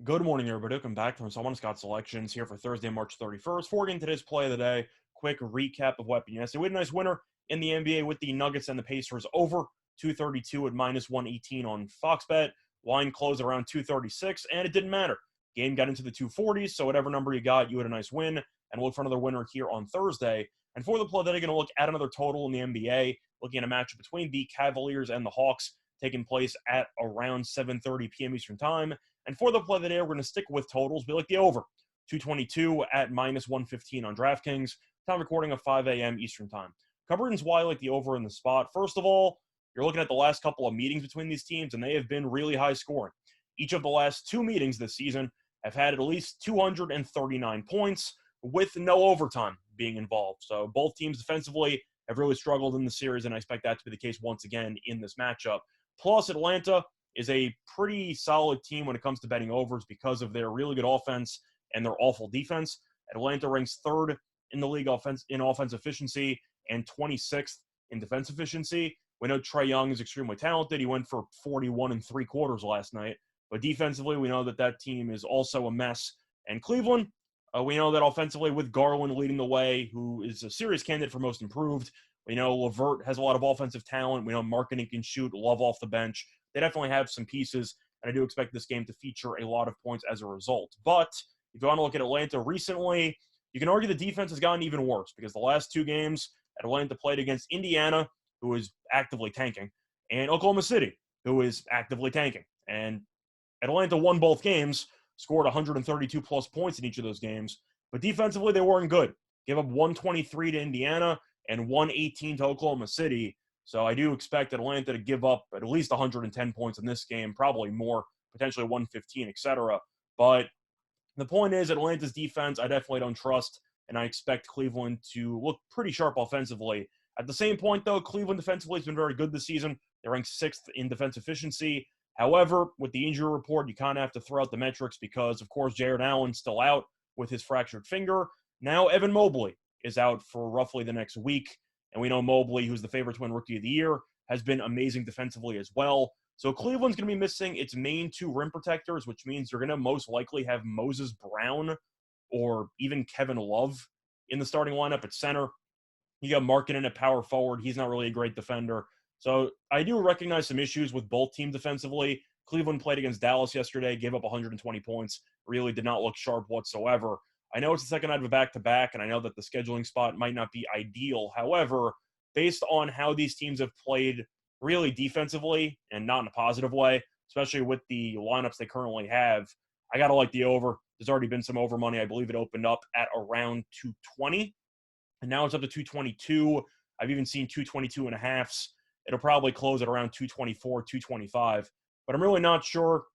Good morning, everybody. Welcome back from Someone Scott Selections here for Thursday, March 31st. Before we get into today's play of the day, quick recap of what happened yesterday. We had a nice winner in the NBA with the Nuggets and the Pacers over 232 at minus 118 on Fox Bet. Line closed around 236, and it didn't matter. Game got into the 240s, so whatever number you got, you had a nice win. And we'll look for another winner here on Thursday. And for the play that I'm going to look at another total in the NBA, looking at a matchup between the Cavaliers and the Hawks, taking place at around 7:30 p.m. Eastern Time. And for the play of the day, we're going to stick with totals. We like the over. 222 at minus 115 on DraftKings. Time recording of 5 a.m. Eastern Time. Couple reasons why I like the over in the spot. First of all, you're looking at the last couple of meetings between these teams, and they have been really high scoring. Each of the last two meetings this season have had at least 239 points with no overtime being involved. So both teams defensively have really struggled in the series, and I expect that to be the case once again in this matchup. Plus, Atlanta is a pretty solid team when it comes to betting overs because of their really good offense and their awful defense. Atlanta ranks third in the league in offense efficiency and 26th in defense efficiency. We know Trae Young is extremely talented. He went for 41 and three quarters last night. But defensively, we know that team is also a mess. And Cleveland, we know that offensively with Garland leading the way, who is a serious candidate for most improved. We know LeVert has a lot of offensive talent. We know Markkanen can shoot, Love off the bench. They definitely have some pieces, and I do expect this game to feature a lot of points as a result. But if you want to look at Atlanta recently, you can argue the defense has gotten even worse because the last two games Atlanta played against Indiana, who is actively tanking, and Oklahoma City, who is actively tanking. And Atlanta won both games, scored 132 plus points in each of those games, but defensively they weren't good. Gave up 123 to Indiana and 118 to Oklahoma City. So I do expect Atlanta to give up at least 110 points in this game, probably more, potentially 115, etc. But the point is, Atlanta's defense, I definitely don't trust, and I expect Cleveland to look pretty sharp offensively. At the same point, though, Cleveland defensively has been very good this season. They're ranked sixth in defense efficiency. However, with the injury report, you kind of have to throw out the metrics because, of course, Jared Allen's still out with his fractured finger. Now Evan Mobley is out for roughly the next week. And we know Mobley, who's the favorite to win Rookie of the Year, has been amazing defensively as well. So Cleveland's going to be missing its main two rim protectors, which means they're going to most likely have Moses Brown or even Kevin Love in the starting lineup at center. You got Markkanen at power forward. He's not really a great defender. So I do recognize some issues with both teams defensively. Cleveland played against Dallas yesterday, gave up 120 points, really did not look sharp whatsoever. I know it's the second night of a back-to-back, and I know that the scheduling spot might not be ideal. However, based on how these teams have played really defensively and not in a positive way, especially with the lineups they currently have, I got to like the over. There's already been some over money. I believe it opened up at around 220, and now it's up to 222. I've even seen 222 and a halves. It'll probably close at around 224, 225. But I'm really not sure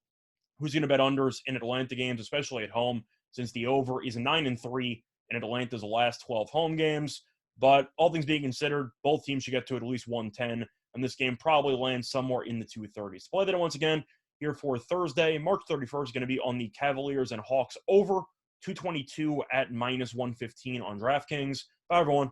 who's going to bet unders in Atlanta games, especially at home, since the over is 9-3 in Atlanta's last 12 home games. But all things being considered, both teams should get to at least 110, and this game probably lands somewhere in the 230s. Play that once again here for Thursday, March 31st, is going to be on the Cavaliers and Hawks over 222 at minus 115 on DraftKings. Bye, everyone.